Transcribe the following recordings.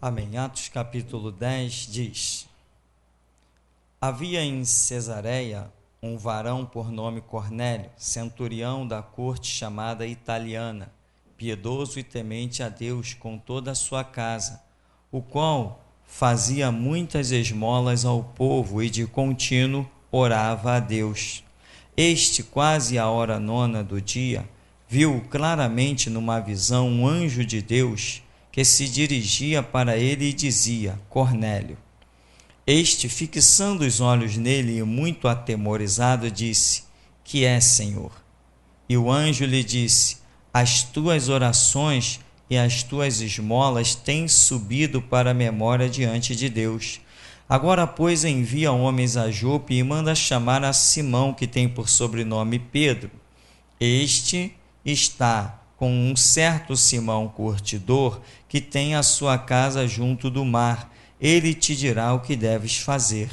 Amém. Atos capítulo 10 diz: Havia em Cesareia um varão por nome Cornélio, centurião da corte chamada Italiana, piedoso e temente a Deus com toda a sua casa, o qual fazia muitas esmolas ao povo e de contínuo orava a Deus. Este, quase à hora 9 do dia, viu claramente numa visão um anjo de Deus que se dirigia para ele e dizia: Cornélio. Este, fixando os olhos nele e muito atemorizado, disse: Que é, Senhor? E o anjo lhe disse: As tuas orações e as tuas esmolas têm subido para a memória diante de Deus. Agora, pois, envia homens a Jope e manda chamar a Simão, que tem por sobrenome Pedro. Este está com um certo Simão curtidor, que tem a sua casa junto do mar. Ele te dirá o que deves fazer.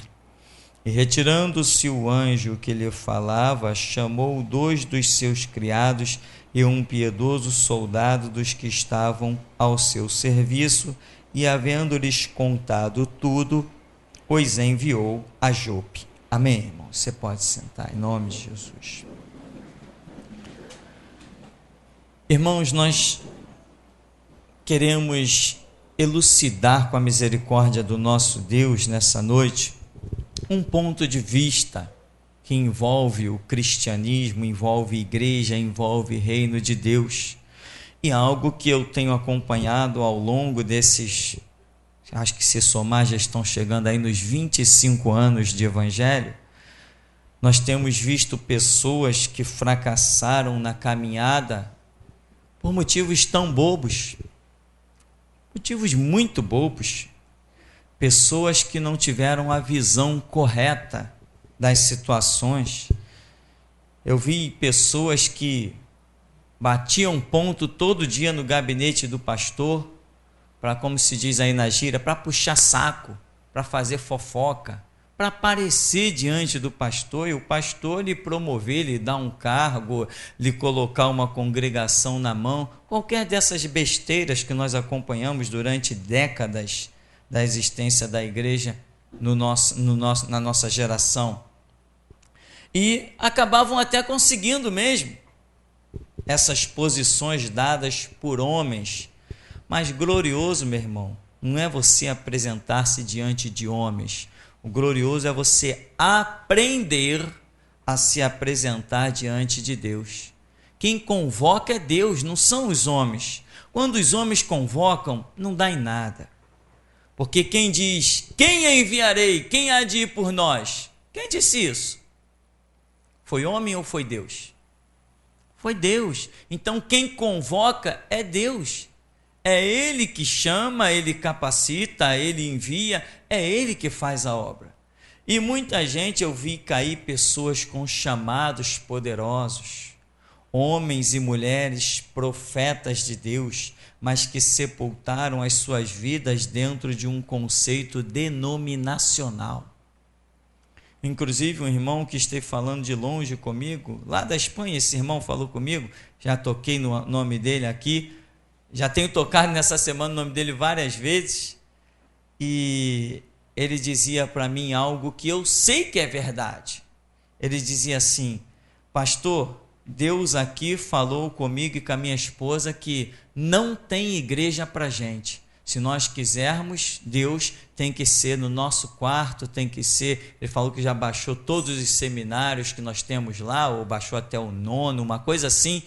E retirando-se o anjo que lhe falava, chamou 2 dos seus criados e um piedoso soldado dos que estavam ao seu serviço, e havendo-lhes contado tudo, os enviou a Jope. Amém, irmão? Você pode sentar, em nome de Jesus. Irmãos, nós queremos elucidar com a misericórdia do nosso Deus nessa noite um ponto de vista que envolve o cristianismo, envolve igreja, envolve reino de Deus, e algo que eu tenho acompanhado ao longo desses, acho que se somar já estão chegando aí nos 25 anos de evangelho. Nós temos visto pessoas que fracassaram na caminhada por motivos tão bobos, motivos muito bobos, pessoas que não tiveram a visão correta das situações. Eu vi pessoas que batiam ponto todo dia no gabinete do pastor, para, como se diz aí na gíria, para puxar saco, para fazer fofoca, para aparecer diante do pastor, e o pastor lhe promover, lhe dar um cargo, lhe colocar uma congregação na mão, qualquer dessas besteiras que nós acompanhamos durante décadas da existência da igreja na nossa geração. E acabavam até conseguindo mesmo essas posições dadas por homens. Mas glorioso, meu irmão, não é você apresentar-se diante de homens. O glorioso é você aprender a se apresentar diante de Deus. Quem convoca é Deus, não são os homens. Quando os homens convocam, não dá em nada. Porque quem diz: quem enviarei? Quem há de ir por nós? Quem disse isso? Foi homem ou foi Deus? Foi Deus. Então quem convoca é Deus. É Ele que chama, Ele capacita, Ele envia, é Ele que faz a obra. E muita gente, eu vi cair pessoas com chamados poderosos, homens e mulheres profetas de Deus, mas que sepultaram as suas vidas dentro de um conceito denominacional. Inclusive, um irmão que esteve falando de longe comigo, lá da Espanha, esse irmão falou comigo, já toquei no nome dele aqui, já tenho tocado nessa semana o nome dele várias vezes, e ele dizia para mim algo que eu sei que é verdade. Ele dizia assim: pastor, Deus aqui falou comigo e com a minha esposa que não tem igreja para gente. Se nós quisermos, Deus tem que ser no nosso quarto, tem que ser... Ele falou que já baixou todos os seminários que nós temos lá, ou baixou até o 9º, uma coisa assim.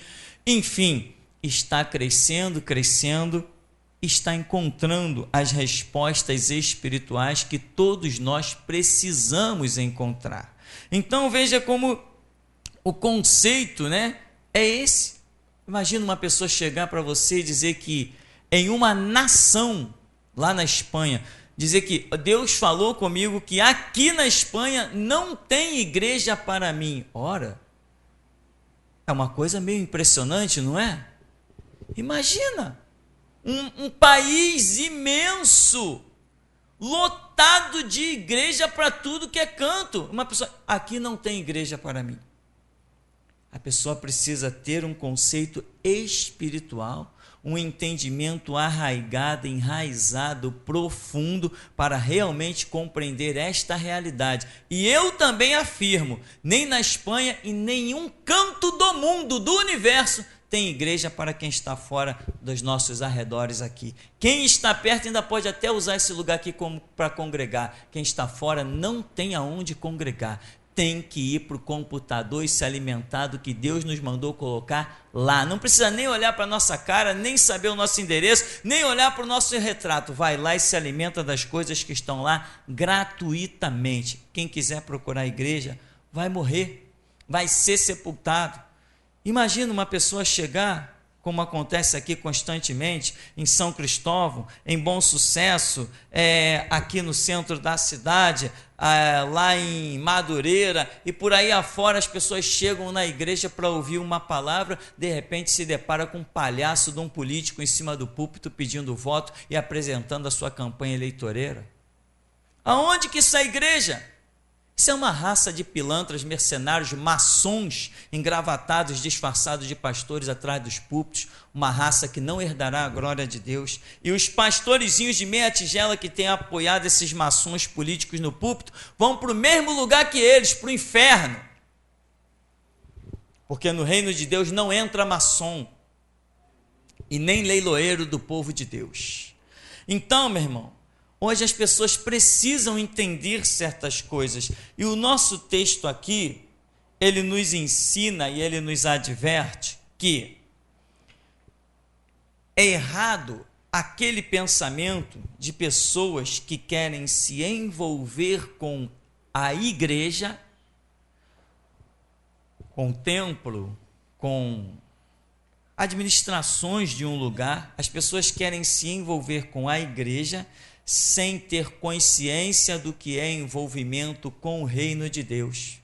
Enfim, está crescendo, está encontrando as respostas espirituais que todos nós precisamos encontrar. Então veja como o conceito, é esse. Imagina uma pessoa chegar para você e dizer que em uma nação, lá na Espanha, dizer que Deus falou comigo que aqui na Espanha não tem igreja para mim. Ora, é uma coisa meio impressionante, não é? Imagina, um país imenso, lotado de igreja para tudo que é canto. Uma pessoa, aqui não tem igreja para mim. A pessoa precisa ter um conceito espiritual, um entendimento arraigado, enraizado, profundo, para realmente compreender esta realidade. E eu também afirmo, nem na Espanha e nenhum canto do mundo, do universo, tem igreja para quem está fora dos nossos arredores aqui. Quem está perto ainda pode até usar esse lugar aqui para congregar. Quem está fora não tem aonde congregar. Tem que ir para o computador e se alimentar do que Deus nos mandou colocar lá. Não precisa nem olhar para a nossa cara, nem saber o nosso endereço, nem olhar para o nosso retrato. Vai lá e se alimenta das coisas que estão lá gratuitamente. Quem quiser procurar a igreja vai morrer, vai ser sepultado. Imagina uma pessoa chegar, como acontece aqui constantemente, em São Cristóvão, em Bom Sucesso, aqui no centro da cidade, lá em Madureira, e por aí afora as pessoas chegam na igreja para ouvir uma palavra, de repente se depara com um palhaço de um político em cima do púlpito pedindo voto e apresentando a sua campanha eleitoreira. Aonde que isso é igreja? Isso é uma raça de pilantras, mercenários, maçons, engravatados, disfarçados de pastores atrás dos púlpitos, uma raça que não herdará a glória de Deus. E os pastorezinhos de meia tigela que têm apoiado esses maçons políticos no púlpito vão para o mesmo lugar que eles, para o inferno. Porque no reino de Deus não entra maçom e nem leiloeiro do povo de Deus. Então, meu irmão, hoje as pessoas precisam entender certas coisas. E o nosso texto aqui, ele nos ensina e ele nos adverte que é errado aquele pensamento de pessoas que querem se envolver com a igreja, com o templo, com administrações de um lugar. As pessoas querem se envolver com a igreja sem ter consciência do que é envolvimento com o reino de Deus.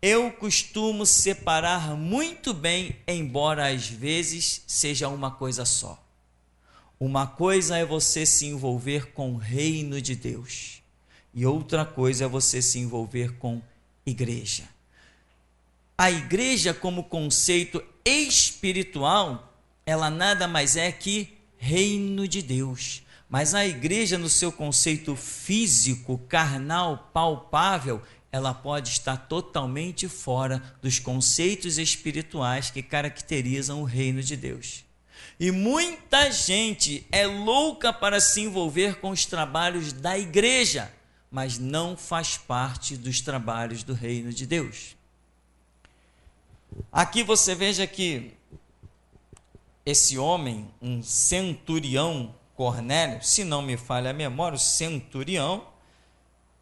Eu costumo separar muito bem, embora às vezes seja uma coisa só. Uma coisa é você se envolver com o reino de Deus, e outra coisa é você se envolver com igreja. A igreja, como conceito espiritual, ela nada mais é que reino de Deus. Mas a igreja, no seu conceito físico, carnal, palpável, ela pode estar totalmente fora dos conceitos espirituais que caracterizam o reino de Deus. E muita gente é louca para se envolver com os trabalhos da igreja, mas não faz parte dos trabalhos do reino de Deus. Aqui você veja que esse homem, um centurião, Cornélio, se não me falha a memória, o centurião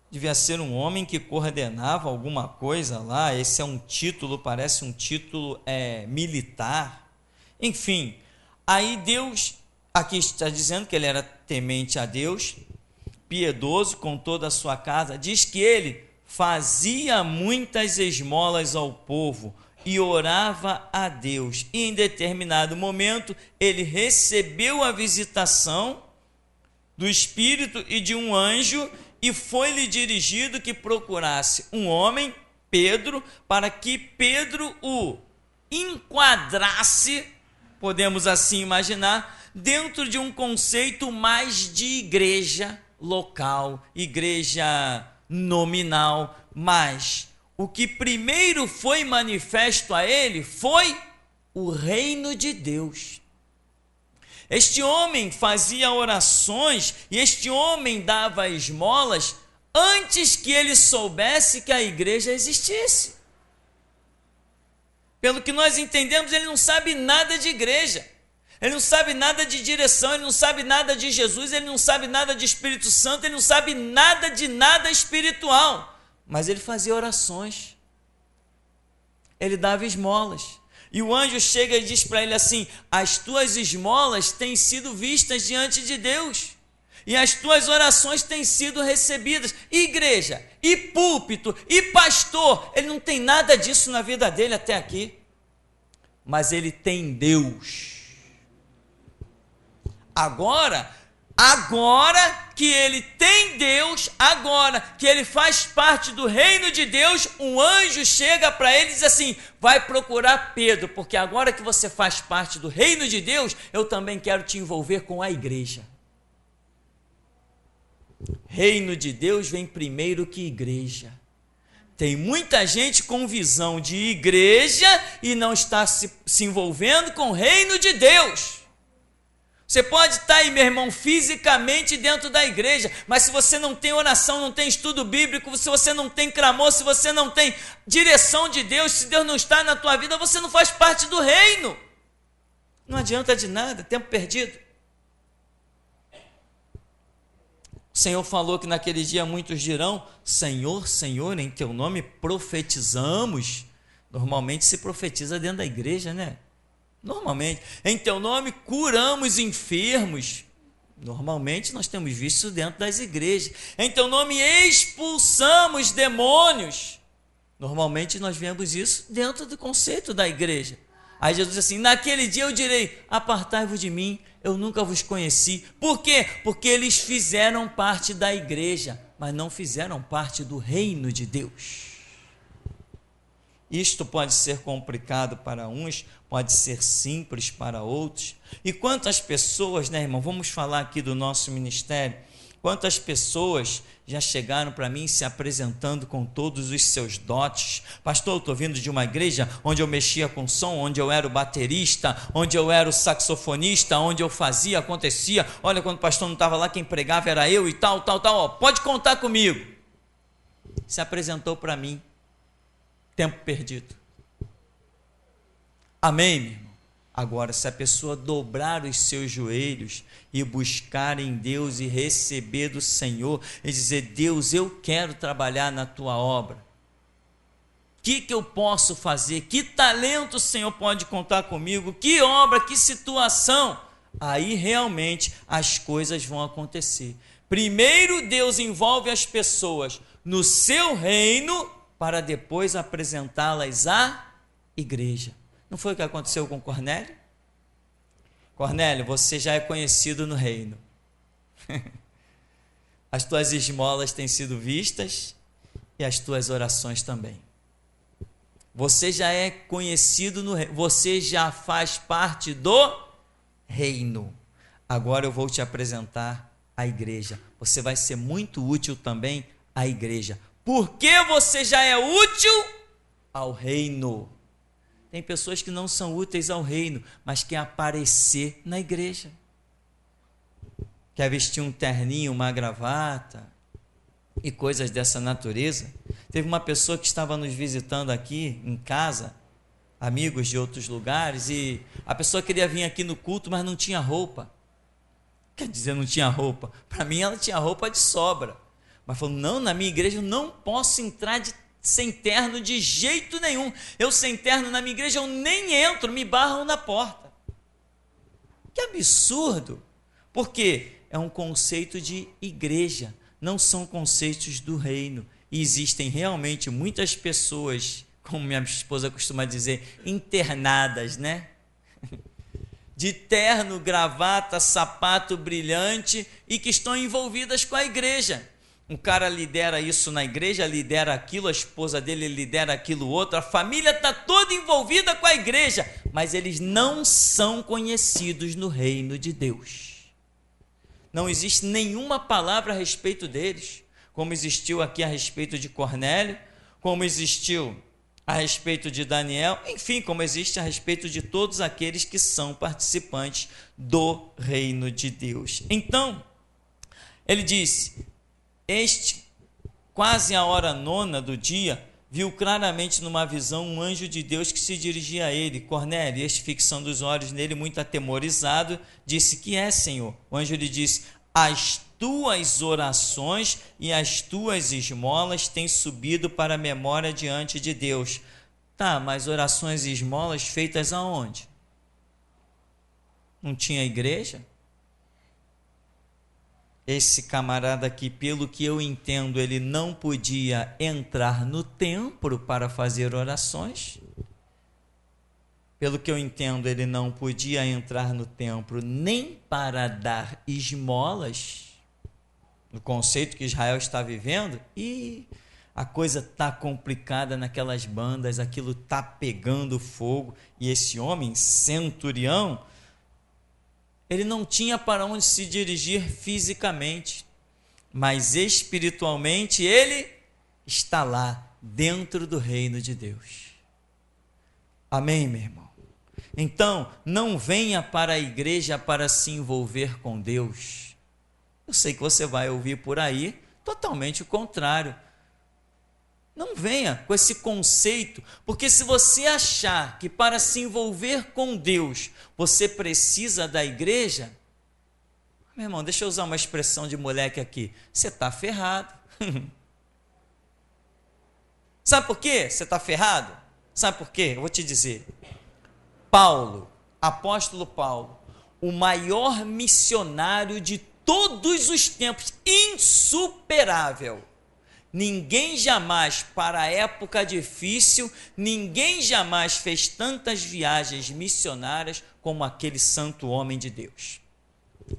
devia ser um homem que coordenava alguma coisa lá. Esse é um título, parece um título militar. Enfim, aí Deus, aqui está dizendo que ele era temente a Deus, piedoso com toda a sua casa. Diz que ele fazia muitas esmolas ao povo e orava a Deus. E em determinado momento ele recebeu a visitação do Espírito e de um anjo, e foi-lhe dirigido que procurasse um homem, Pedro, para que Pedro o enquadrasse, podemos assim imaginar, dentro de um conceito mais de igreja local, igreja nominal. Mas o que primeiro foi manifesto a ele foi o reino de Deus. Este homem fazia orações e este homem dava esmolas antes que ele soubesse que a igreja existisse. Pelo que nós entendemos, ele não sabe nada de igreja, ele não sabe nada de direção, ele não sabe nada de Jesus, ele não sabe nada de Espírito Santo, ele não sabe nada de nada espiritual, mas ele fazia orações, ele dava esmolas. E o anjo chega e diz para ele assim: as tuas esmolas têm sido vistas diante de Deus, e as tuas orações têm sido recebidas. E igreja, e púlpito, e pastor, ele não tem nada disso na vida dele até aqui, mas ele tem Deus. Agora que ele tem Deus, agora que ele faz parte do reino de Deus, um anjo chega para ele e diz assim: vai procurar Pedro, porque agora que você faz parte do reino de Deus, eu também quero te envolver com a igreja. Reino de Deus vem primeiro que igreja. Tem muita gente com visão de igreja e não está se envolvendo com o reino de Deus. Você pode estar aí, meu irmão, fisicamente dentro da igreja, mas se você não tem oração, não tem estudo bíblico, se você não tem clamor, se você não tem direção de Deus, se Deus não está na tua vida, você não faz parte do reino. Não adianta de nada, tempo perdido. O Senhor falou que naquele dia muitos dirão: Senhor, Senhor, em teu nome profetizamos. Normalmente se profetiza dentro da igreja, né? Normalmente. Em teu nome curamos enfermos. Normalmente nós temos visto isso dentro das igrejas. Em teu nome expulsamos demônios. Normalmente nós vemos isso dentro do conceito da igreja. Aí Jesus diz assim: naquele dia eu direi: apartai-vos de mim, eu nunca vos conheci. Por quê? Porque eles fizeram parte da igreja, mas não fizeram parte do reino de Deus. Isto pode ser complicado para uns, pode ser simples para outros. E quantas pessoas, né, irmão, vamos falar aqui do nosso ministério, quantas pessoas já chegaram para mim se apresentando com todos os seus dotes. Pastor, eu estou vindo de uma igreja onde eu mexia com som, onde eu era o baterista, onde eu era o saxofonista, onde eu fazia, acontecia. Olha, quando o pastor não estava lá, quem pregava era eu e tal. Ó, pode contar comigo. Se apresentou para mim. Tempo perdido. Amém, meu irmão? Agora, se a pessoa dobrar os seus joelhos e buscar em Deus e receber do Senhor e dizer: Deus, eu quero trabalhar na tua obra. O que eu posso fazer? Que talento o Senhor pode contar comigo? Que obra, que situação? Aí realmente as coisas vão acontecer. Primeiro Deus envolve as pessoas no seu reino para depois apresentá-las à igreja. Não foi o que aconteceu com Cornélio? Cornélio, você já é conhecido no reino. As tuas esmolas têm sido vistas e as tuas orações também. Você já é conhecido no reino, você já faz parte do reino. Agora eu vou te apresentar à igreja. Você vai ser muito útil também à igreja. Porque você já é útil ao reino. Tem pessoas que não são úteis ao reino, mas quer aparecer na igreja. Quer vestir um terninho, uma gravata e coisas dessa natureza. Teve uma pessoa que estava nos visitando aqui em casa, amigos de outros lugares, e a pessoa queria vir aqui no culto, mas não tinha roupa. Quer dizer, não tinha roupa. Para mim ela tinha roupa de sobra. Mas falou: não, na minha igreja eu não posso entrar sem terno de jeito nenhum. Eu sem terno na minha igreja eu nem entro, me barram na porta. Que absurdo! Porque é um conceito de igreja, não são conceitos do reino. E existem realmente muitas pessoas, como minha esposa costuma dizer, internadas, né? De terno, gravata, sapato brilhante e que estão envolvidas com a igreja. Um cara lidera isso na igreja, lidera aquilo, a esposa dele lidera aquilo outro, a família está toda envolvida com a igreja, mas eles não são conhecidos no reino de Deus. Não existe nenhuma palavra a respeito deles, como existiu aqui a respeito de Cornélio, como existiu a respeito de Daniel, enfim, como existe a respeito de todos aqueles que são participantes do reino de Deus. Então, ele disse: quase a hora nona do dia, viu claramente numa visão um anjo de Deus que se dirigia a ele. Cornélio, este, fixando os olhos nele, muito atemorizado, disse: que é, Senhor? O anjo lhe disse: as tuas orações e as tuas esmolas têm subido para a memória diante de Deus. Tá, mas orações e esmolas feitas aonde? Não tinha igreja? Esse camarada aqui, pelo que eu entendo, ele não podia entrar no templo para fazer orações. Pelo que eu entendo, ele não podia entrar no templo nem para dar esmolas. no conceito que Israel está vivendo, e a coisa está complicada naquelas bandas, aquilo está pegando fogo, e esse homem, centurião, ele não tinha para onde se dirigir fisicamente, mas espiritualmente ele está lá, dentro do reino de Deus. Amém, meu irmão? Então, não venha para a igreja para se envolver com Deus. Eu sei que você vai ouvir por aí totalmente o contrário. Não venha com esse conceito, porque se você achar que para se envolver com Deus você precisa da igreja, meu irmão, deixa eu usar uma expressão de moleque aqui, você está ferrado. Sabe por quê? Você está ferrado? Sabe por quê? Eu vou te dizer. Paulo, apóstolo Paulo, o maior missionário de todos os tempos, insuperável. Ninguém jamais, para a época difícil, ninguém jamais fez tantas viagens missionárias como aquele santo homem de Deus,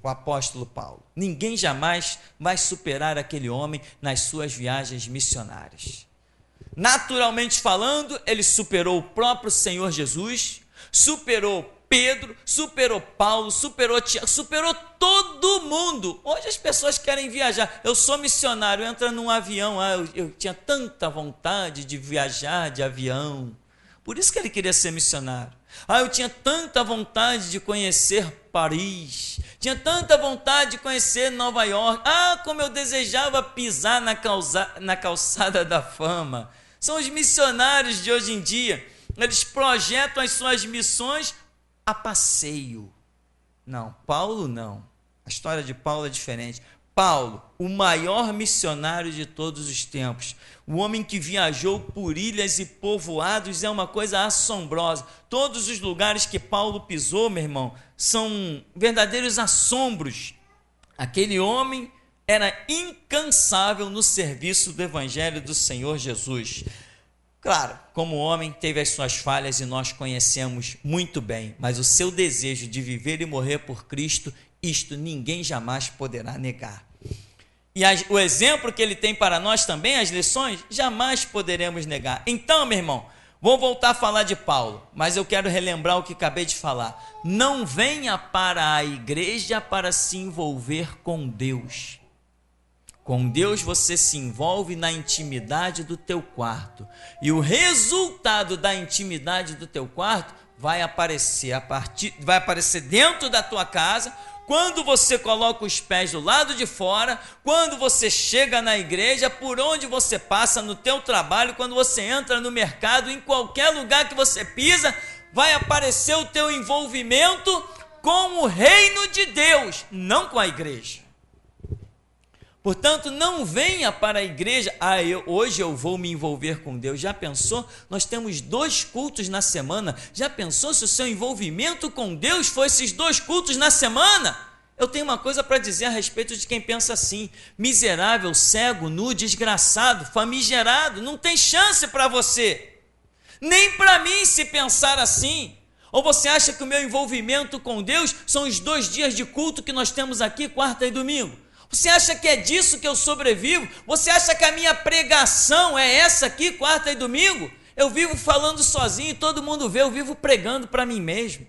o apóstolo Paulo. Ninguém jamais vai superar aquele homem nas suas viagens missionárias. Naturalmente falando, ele superou o próprio Senhor Jesus, superou Pedro, superou Paulo, superou Tiago, superou todo mundo. Hoje as pessoas querem viajar. Eu sou missionário, entra num avião. Eu tinha tanta vontade de viajar de avião. Por isso que ele queria ser missionário. Eu tinha tanta vontade de conhecer Paris. Tinha tanta vontade de conhecer Nova York. Como eu desejava pisar na calçada da fama. São os missionários de hoje em dia. Eles projetam as suas missões a passeio. Não, Paulo não. A história de Paulo é diferente. Paulo, o maior missionário de todos os tempos, o homem que viajou por ilhas e povoados, é uma coisa assombrosa. Todos os lugares que Paulo pisou, meu irmão, são verdadeiros assombros. Aquele homem era incansável no serviço do evangelho do Senhor Jesus. Claro, como homem, teve as suas falhas e nós conhecemos muito bem, mas o seu desejo de viver e morrer por Cristo, isto ninguém jamais poderá negar. E o exemplo que ele tem para nós também, as lições, jamais poderemos negar. Então, meu irmão, vou voltar a falar de Paulo, mas eu quero relembrar o que acabei de falar. Não venha para a igreja para se envolver com Deus. Com Deus você se envolve na intimidade do teu quarto. E o resultado da intimidade do teu quarto vai aparecer dentro da tua casa, quando você coloca os pés do lado de fora, quando você chega na igreja, por onde você passa no teu trabalho, quando você entra no mercado, em qualquer lugar que você pisa, vai aparecer o teu envolvimento com o reino de Deus, não com a igreja. Portanto, não venha para a igreja, hoje eu vou me envolver com Deus. Já pensou? Nós temos 2 cultos na semana. Já pensou se o seu envolvimento com Deus for esses 2 cultos na semana? Eu tenho uma coisa para dizer a respeito de quem pensa assim: miserável, cego, nu, desgraçado, famigerado, não tem chance para você, nem para mim, se pensar assim. Ou você acha que o meu envolvimento com Deus são os 2 dias de culto que nós temos aqui, quarta e domingo? Você acha que é disso que eu sobrevivo? Você acha que a minha pregação é essa aqui, quarta e domingo? Eu vivo falando sozinho, todo mundo vê, eu vivo pregando para mim mesmo.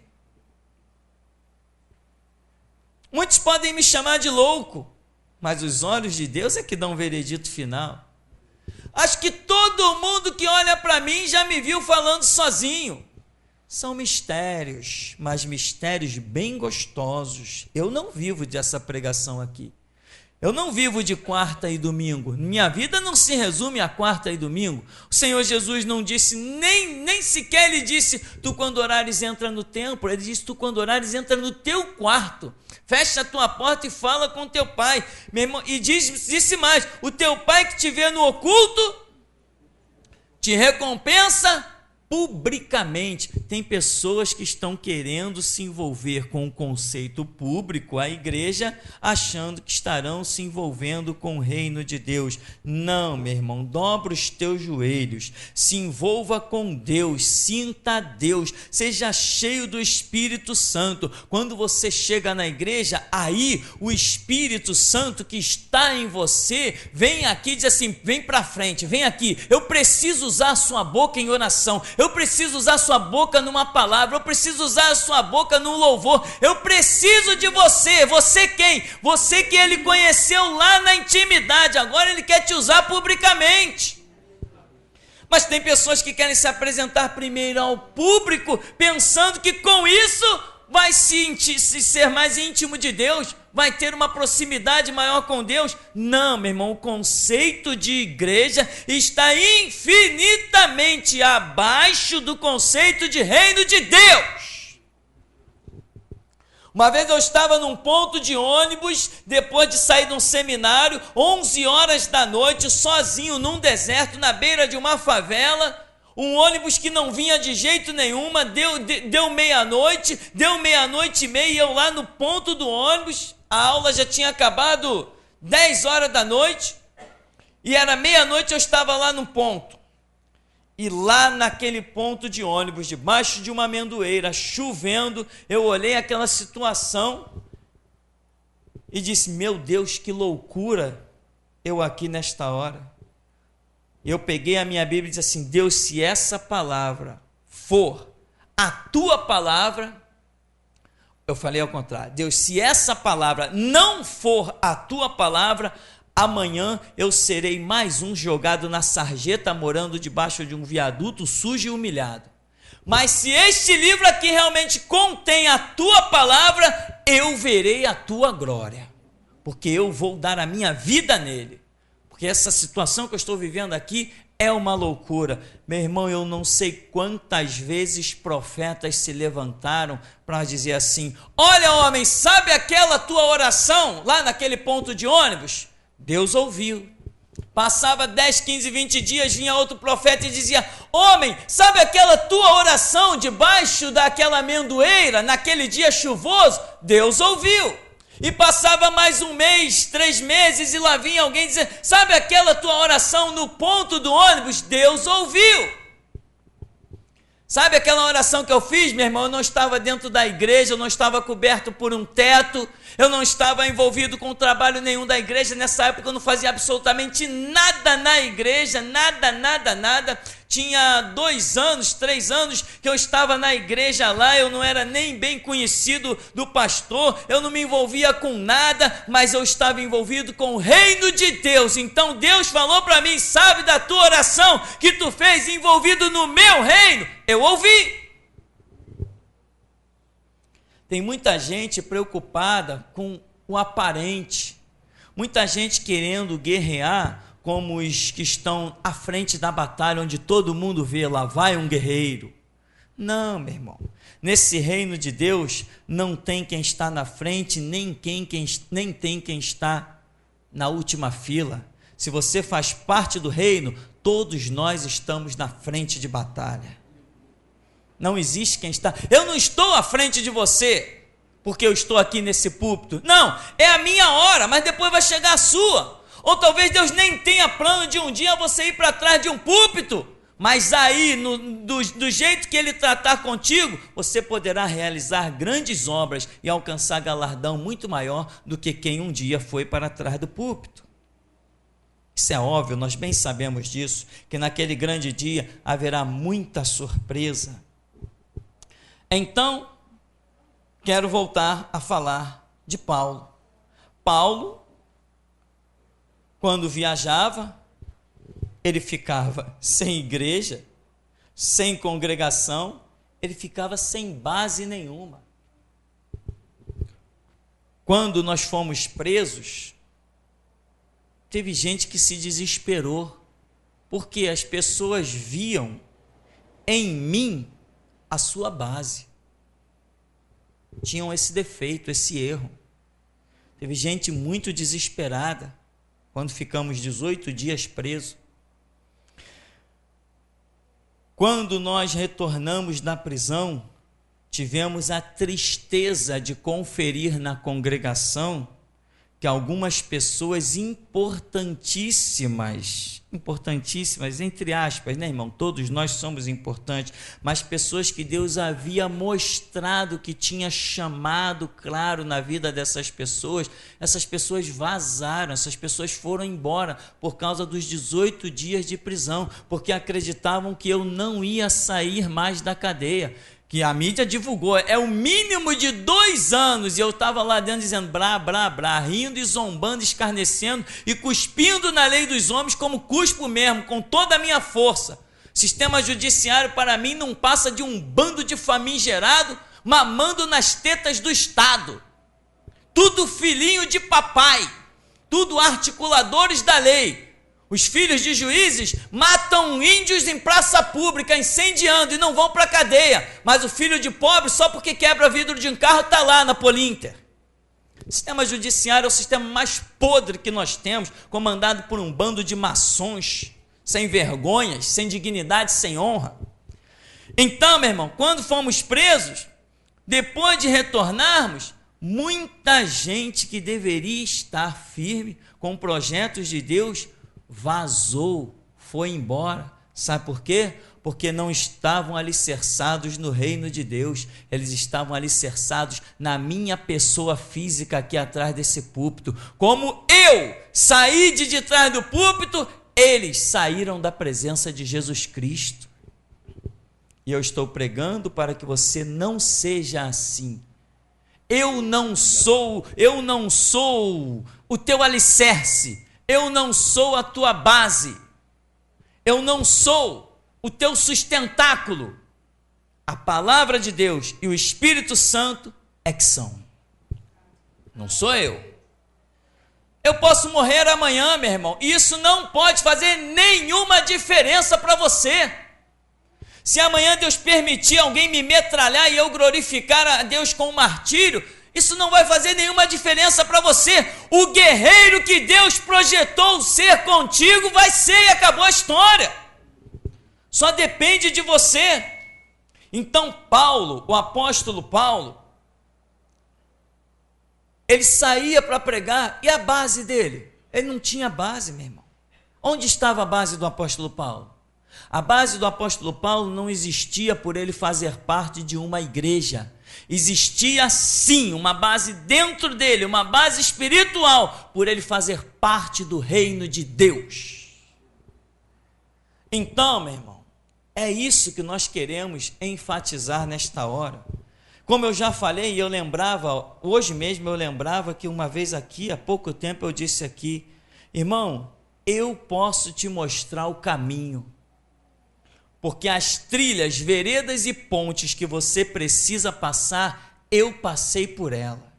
Muitos podem me chamar de louco, mas os olhos de Deus é que dão o veredito final. Acho que todo mundo que olha para mim já me viu falando sozinho. São mistérios, mas mistérios bem gostosos. Eu não vivo dessa pregação aqui. Eu não vivo de quarta e domingo. Minha vida não se resume a quarta e domingo. O Senhor Jesus não disse, nem sequer ele disse, tu quando orares entra no templo. Ele disse, tu quando orares entra no teu quarto. Fecha a tua porta e fala com teu pai. Meu irmão, e disse mais, o teu pai que te vê no oculto, te recompensa publicamente. Tem pessoas que estão querendo se envolver com o conceito público, a igreja, achando que estarão se envolvendo com o reino de Deus. Não, meu irmão, dobra os teus joelhos, se envolva com Deus, sinta Deus, seja cheio do Espírito Santo. Quando você chega na igreja, aí o Espírito Santo que está em você, vem aqui e diz assim, vem para frente, vem aqui, eu preciso usar a sua boca em oração, eu preciso usar a sua boca numa palavra, eu preciso usar a sua boca num louvor, eu preciso de você. Você quem? Você que ele conheceu lá na intimidade, agora ele quer te usar publicamente. Mas tem pessoas que querem se apresentar primeiro ao público, pensando que com isso vai se ser mais íntimo de Deus, vai ter uma proximidade maior com Deus. Não, meu irmão, o conceito de igreja está infinitamente abaixo do conceito de reino de Deus. Uma vez eu estava num ponto de ônibus, depois de sair de um seminário, 11 horas da noite, sozinho num deserto, na beira de uma favela, um ônibus que não vinha de jeito nenhum, deu meia-noite e meia, e eu lá no ponto do ônibus, a aula já tinha acabado 10 horas da noite, e era meia-noite, eu estava lá no ponto. E lá naquele ponto de ônibus, debaixo de uma amendoeira, chovendo, eu olhei aquela situação e disse, meu Deus, que loucura eu aqui nesta hora. Eu peguei a minha Bíblia e disse assim, Deus, se essa palavra for a tua palavra, eu falei ao contrário, Deus, se essa palavra não for a tua palavra, amanhã eu serei mais um jogado na sarjeta, morando debaixo de um viaduto, sujo e humilhado. Mas se este livro aqui realmente contém a tua palavra, eu verei a tua glória, porque eu vou dar a minha vida nele. Porque essa situação que eu estou vivendo aqui é uma loucura. Meu irmão, eu não sei quantas vezes profetas se levantaram para dizer assim, olha homem, sabe aquela tua oração lá naquele ponto de ônibus? Deus ouviu. Passava 10, 15, 20 dias, vinha outro profeta e dizia, homem, sabe aquela tua oração debaixo daquela amendoeira, naquele dia chuvoso? Deus ouviu. E passava mais um mês, 3 meses, e lá vinha alguém dizer, sabe aquela tua oração no ponto do ônibus? Deus ouviu. Sabe aquela oração que eu fiz, meu irmão? Eu não estava dentro da igreja, eu não estava coberto por um teto, eu não estava envolvido com trabalho nenhum da igreja. Nessa época eu não fazia absolutamente nada na igreja, nada. Tinha 2 anos, 3 anos que eu estava na igreja lá, eu não era nem bem conhecido do pastor, eu não me envolvia com nada, mas eu estava envolvido com o reino de Deus. Então Deus falou para mim, sabe da tua oração que tu fez envolvido no meu reino? Eu ouvi. Tem muita gente preocupada com o aparente, muita gente querendo guerrear como os que estão à frente da batalha, onde todo mundo vê, lá vai um guerreiro. Não, meu irmão, nesse reino de Deus não tem quem está na frente, nem tem quem está na última fila. Se você faz parte do reino, todos nós estamos na frente de batalha. Não existe quem está, eu não estou à frente de você, porque eu estou aqui nesse púlpito. Não, é a minha hora, mas depois vai chegar a sua. Ou talvez Deus nem tenha plano de um dia você ir para trás de um púlpito, mas aí, do jeito que Ele tratar contigo, você poderá realizar grandes obras e alcançar galardão muito maior do que quem um dia foi para trás do púlpito. Isso é óbvio, nós bem sabemos disso, que naquele grande dia haverá muita surpresa. Então, quero voltar a falar de Paulo. Paulo, quando viajava, ele ficava sem igreja, sem congregação, ele ficava sem base nenhuma. Quando nós fomos presos, teve gente que se desesperou, porque as pessoas viam em mim a sua base. Tinham esse defeito, esse erro. Teve gente muito desesperada quando ficamos 18 dias presos. Quando nós retornamos da prisão, tivemos a tristeza de conferir na congregação que algumas pessoas importantíssimas, entre aspas, né, irmão? Todos nós somos importantes, mas pessoas que Deus havia mostrado que tinha chamado claro na vida dessas pessoas, essas pessoas vazaram, essas pessoas foram embora por causa dos 18 dias de prisão, porque acreditavam que eu não ia sair mais da cadeia, que a mídia divulgou, é o mínimo de 2 anos, e eu estava lá dentro dizendo, brá, brá, brá, rindo e zombando, escarnecendo e cuspindo na lei dos homens como cuspo mesmo, com toda a minha força. Sistema judiciário para mim não passa de um bando de famigerado mamando nas tetas do Estado. Tudo filhinho de papai, tudo articuladores da lei. Os filhos de juízes matam índios em praça pública, incendiando, e não vão para a cadeia. Mas o filho de pobre, só porque quebra vidro de um carro, está lá na Polinter. O sistema judiciário é o sistema mais podre que nós temos, comandado por um bando de maçons, sem vergonhas, sem dignidade, sem honra. Então, meu irmão, quando fomos presos, depois de retornarmos, muita gente que deveria estar firme com projetos de Deus, vazou, foi embora. Sabe por quê? Porque não estavam alicerçados no reino de Deus, eles estavam alicerçados na minha pessoa física aqui atrás desse púlpito. Como eu saí de trás do púlpito, eles saíram da presença de Jesus Cristo. E eu estou pregando para que você não seja assim. Eu não sou o teu alicerce. Eu não sou a tua base, eu não sou o teu sustentáculo. A palavra de Deus e o Espírito Santo é que são. Não sou eu. Eu posso morrer amanhã, meu irmão, e isso não pode fazer nenhuma diferença para você. Se amanhã Deus permitir alguém me metralhar e eu glorificar a Deus com o martírio, isso não vai fazer nenhuma diferença para você. O guerreiro que Deus projetou ser contigo vai ser, e acabou a história. Só depende de você. Então Paulo, o apóstolo Paulo, ele saía para pregar, e a base dele? Ele não tinha base, meu irmão. Onde estava a base do apóstolo Paulo? A base do apóstolo Paulo não existia por ele fazer parte de uma igreja. Existia sim uma base dentro dele, uma base espiritual, por ele fazer parte do reino de Deus. Então, meu irmão, é isso que nós queremos enfatizar nesta hora. Como eu já falei, eu lembrava, hoje mesmo eu lembrava que uma vez aqui, há pouco tempo eu disse aqui, irmão, eu posso te mostrar o caminho, porque as trilhas, veredas e pontes que você precisa passar, eu passei por ela.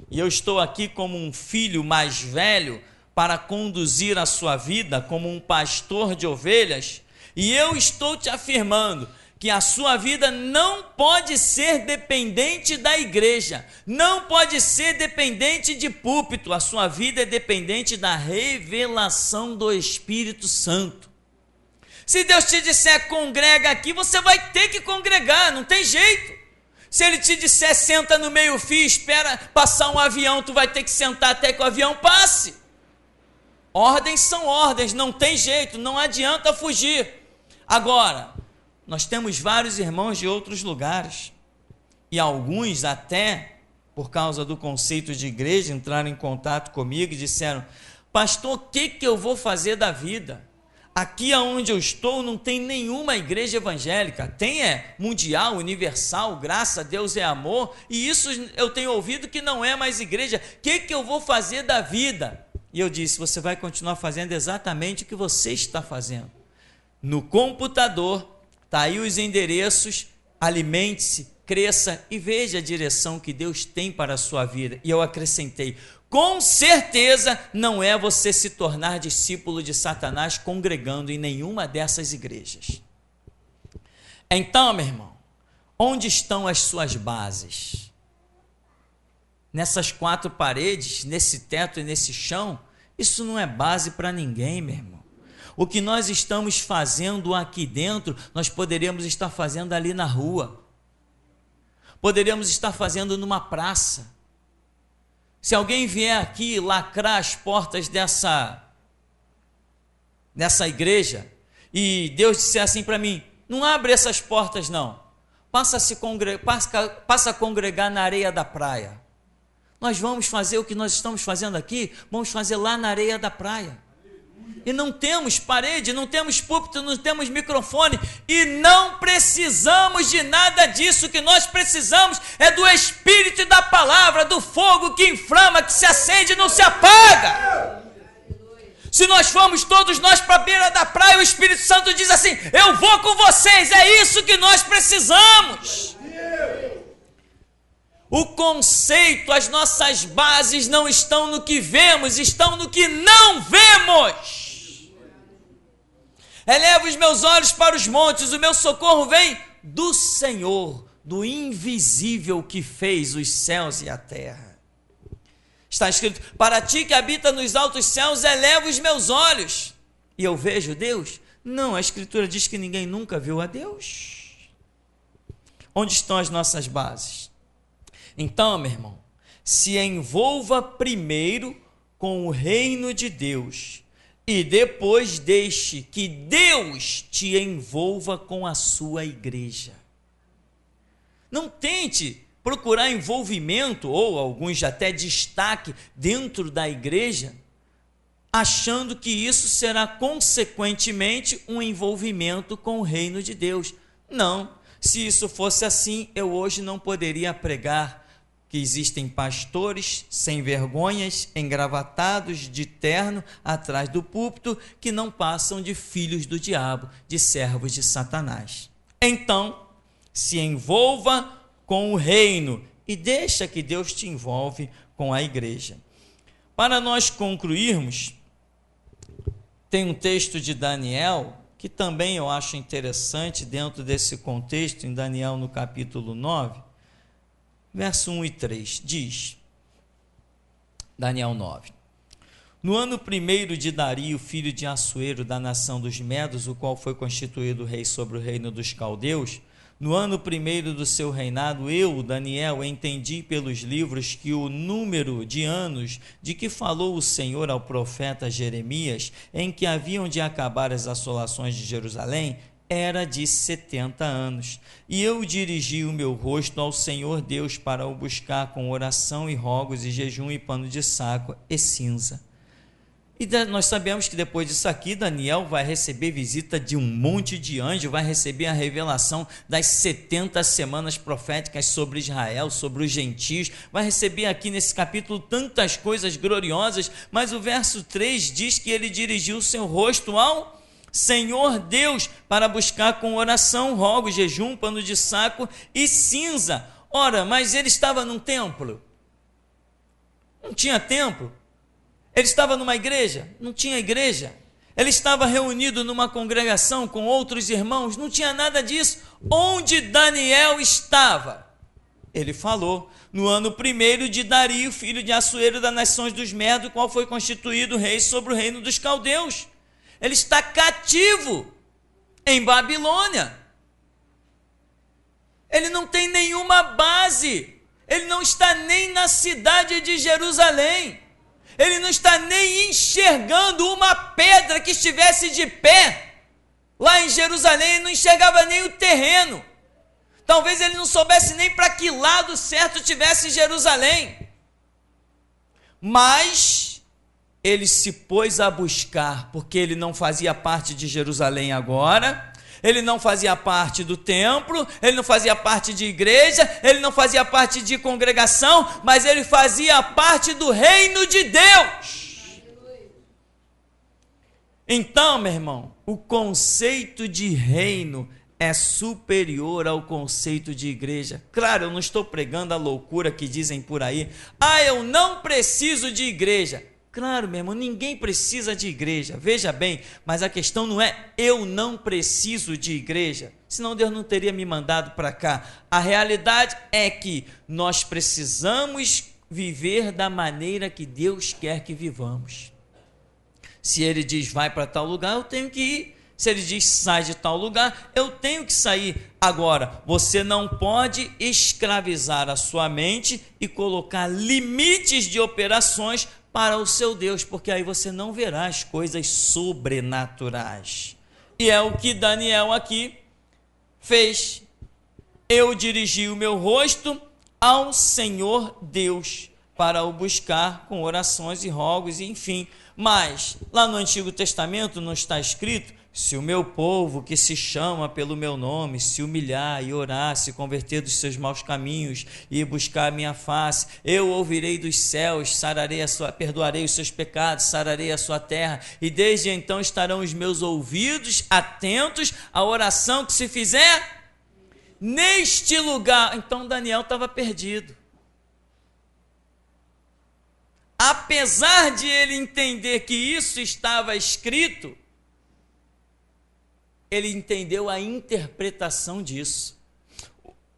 E eu estou aqui como um filho mais velho para conduzir a sua vida como um pastor de ovelhas, e eu estou te afirmando que a sua vida não pode ser dependente da igreja, não pode ser dependente de púlpito, a sua vida é dependente da revelação do Espírito Santo. Se Deus te disser congrega aqui, você vai ter que congregar, não tem jeito. Se Ele te disser senta no meio-fio, espera passar um avião, tu vai ter que sentar até que o avião passe. Ordens são ordens, não tem jeito, não adianta fugir. Agora, nós temos vários irmãos de outros lugares, e alguns até, por causa do conceito de igreja, entraram em contato comigo e disseram, pastor, o que eu vou fazer da vida? Aqui onde eu estou não tem nenhuma igreja evangélica, tem mundial, universal, graça a Deus é amor, e isso eu tenho ouvido que não é mais igreja, o que eu vou fazer da vida? E eu disse, você vai continuar fazendo exatamente o que você está fazendo. No computador, está aí os endereços, alimente-se, cresça e veja a direção que Deus tem para a sua vida. E eu acrescentei, com certeza não é você se tornar discípulo de Satanás congregando em nenhuma dessas igrejas. Então, meu irmão, onde estão as suas bases? Nessas 4 paredes, nesse teto e nesse chão? Isso não é base para ninguém, meu irmão. O que nós estamos fazendo aqui dentro, nós poderíamos estar fazendo ali na rua. Poderíamos estar fazendo numa praça. Se alguém vier aqui lacrar as portas dessa igreja, e Deus disser assim para mim, não abre essas portas não, passa a congregar na areia da praia. Nós vamos fazer o que nós estamos fazendo aqui, vamos fazer lá na areia da praia. E não temos parede, não temos púlpito, não temos microfone, e não precisamos de nada disso. O que nós precisamos é do Espírito e da palavra, do fogo que inflama, que se acende e não se apaga. Se nós formos todos nós para a beira da praia, o Espírito Santo diz assim, eu vou com vocês, é isso que nós precisamos. O conceito, as nossas bases não estão no que vemos, estão no que não vemos. Elevo os meus olhos para os montes, o meu socorro vem do Senhor, do invisível que fez os céus e a terra. Está escrito, para ti que habita nos altos céus, elevo os meus olhos, e eu vejo Deus? Não, a Escritura diz que ninguém nunca viu a Deus. Onde estão as nossas bases? Então, meu irmão, se envolva primeiro com o reino de Deus, e depois deixe que Deus te envolva com a sua igreja. Não tente procurar envolvimento, ou alguns até destaque, dentro da igreja, achando que isso será consequentemente um envolvimento com o reino de Deus. Não, se isso fosse assim, eu hoje não poderia pregar que existem pastores sem vergonhas, engravatados de terno atrás do púlpito, que não passam de filhos do diabo, de servos de Satanás. Então, se envolva com o reino e deixa que Deus te envolve com a igreja. Para nós concluirmos, tem um texto de Daniel, que também eu acho interessante dentro desse contexto, em Daniel no capítulo 9, verso 1 e 3, diz, Daniel 9, no ano primeiro de Dario, filho de Assuero, da nação dos Medos, o qual foi constituído rei sobre o reino dos caldeus, no ano primeiro do seu reinado, eu, Daniel, entendi pelos livros que o número de anos de que falou o Senhor ao profeta Jeremias, em que haviam de acabar as assolações de Jerusalém, era de 70 anos, e eu dirigi o meu rosto ao Senhor Deus para o buscar com oração e rogos e jejum e pano de saco e cinza. E nós sabemos que depois disso aqui, Daniel vai receber visita de um monte de anjos, vai receber a revelação das 70 semanas proféticas sobre Israel, sobre os gentios, vai receber aqui nesse capítulo tantas coisas gloriosas, mas o verso 3 diz que ele dirigiu o seu rosto ao Senhor Deus, para buscar com oração, rogo, jejum, pano de saco e cinza. Ora, mas ele estava num templo? Não tinha templo. Ele estava numa igreja? Não tinha igreja. Ele estava reunido numa congregação com outros irmãos? Não tinha nada disso. Onde Daniel estava? Ele falou, no ano primeiro de Dario, filho de Assuero, das nações dos Medos, qual foi constituído rei sobre o reino dos caldeus. Ele está cativo em Babilônia. Ele não tem nenhuma base. Ele não está nem na cidade de Jerusalém. Ele não está nem enxergando uma pedra que estivesse de pé. Lá em Jerusalém, ele não enxergava nem o terreno. Talvez ele não soubesse nem para que lado certo tivesse Jerusalém. Mas ele se pôs a buscar, porque ele não fazia parte de Jerusalém agora, ele não fazia parte do templo, ele não fazia parte de igreja, ele não fazia parte de congregação, mas ele fazia parte do reino de Deus. Então, meu irmão, o conceito de reino é superior ao conceito de igreja. Claro, eu não estou pregando a loucura que dizem por aí, eu não preciso de igreja. Claro, meu irmão, ninguém precisa de igreja, veja bem, mas a questão não é eu não preciso de igreja, senão Deus não teria me mandado para cá. A realidade é que nós precisamos viver da maneira que Deus quer que vivamos. Se ele diz vai para tal lugar, eu tenho que ir. Se ele diz sai de tal lugar, eu tenho que sair. Agora, você não pode escravizar a sua mente e colocar limites de operações para o seu Deus, porque aí você não verá as coisas sobrenaturais. E é o que Daniel aqui fez. Eu dirigi o meu rosto ao Senhor Deus para o buscar com orações e rogos, enfim. Mas lá no Antigo Testamento não está escrito: se o meu povo que se chama pelo meu nome se humilhar e orar, se converter dos seus maus caminhos e buscar a minha face, eu ouvirei dos céus, perdoarei os seus pecados, sararei a sua terra, e desde então estarão os meus ouvidos atentos à oração que se fizer neste lugar. Então Daniel estava perdido. Apesar de ele entender que isso estava escrito, ele entendeu a interpretação disso.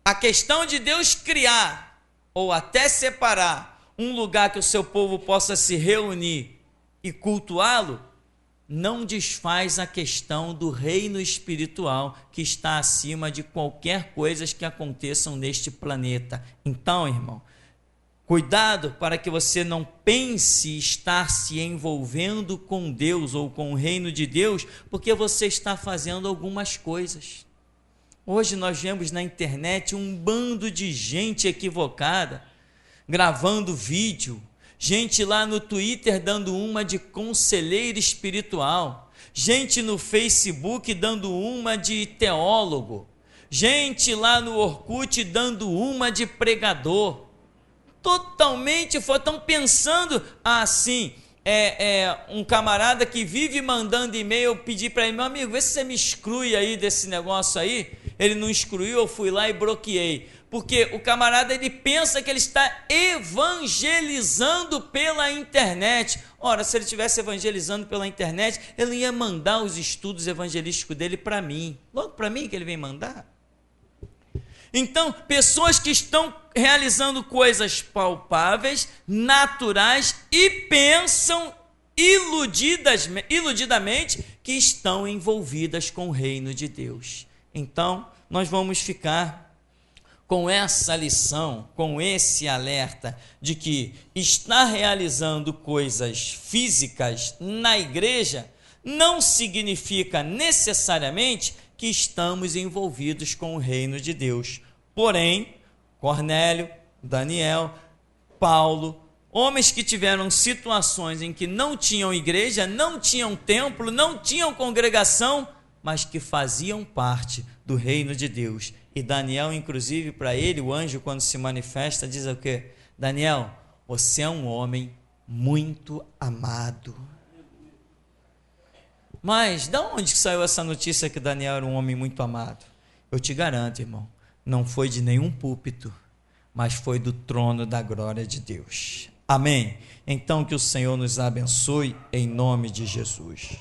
A questão de Deus criar, ou até separar, um lugar que o seu povo possa se reunir e cultuá-lo, não desfaz a questão do reino espiritual que está acima de qualquer coisa que aconteçam neste planeta. Então, irmão, cuidado para que você não pense estar se envolvendo com Deus ou com o reino de Deus, porque você está fazendo algumas coisas. Hoje nós vemos na internet um bando de gente equivocada, gravando vídeo, gente lá no Twitter dando uma de conselheiro espiritual, gente no Facebook dando uma de teólogo, gente lá no Orkut dando uma de pregador. Totalmente estão pensando assim. Um camarada que vive mandando e-mail, pedir para ele: meu amigo, vê se você me exclui aí desse negócio aí. Ele não excluiu, eu fui lá e bloqueei. Porque o camarada, ele pensa que ele está evangelizando pela internet. Ora, se ele estivesse evangelizando pela internet, ele ia mandar os estudos evangelísticos dele para mim. Logo para mim que ele vem mandar. Então, pessoas que estão realizando coisas palpáveis, naturais, e pensam iludidamente que estão envolvidas com o reino de Deus. Então, nós vamos ficar com essa lição, com esse alerta de que estar realizando coisas físicas na igreja não significa necessariamente que estamos envolvidos com o reino de Deus. Porém, Cornélio, Daniel, Paulo, homens que tiveram situações em que não tinham igreja, não tinham templo, não tinham congregação, mas que faziam parte do reino de Deus. E Daniel, inclusive, para ele, o anjo, quando se manifesta, diz o quê? Daniel, você é um homem muito amado. Mas de onde que saiu essa notícia que Daniel era um homem muito amado? Eu te garanto, irmão, não foi de nenhum púlpito, mas foi do trono da glória de Deus. Amém? Então que o Senhor nos abençoe em nome de Jesus.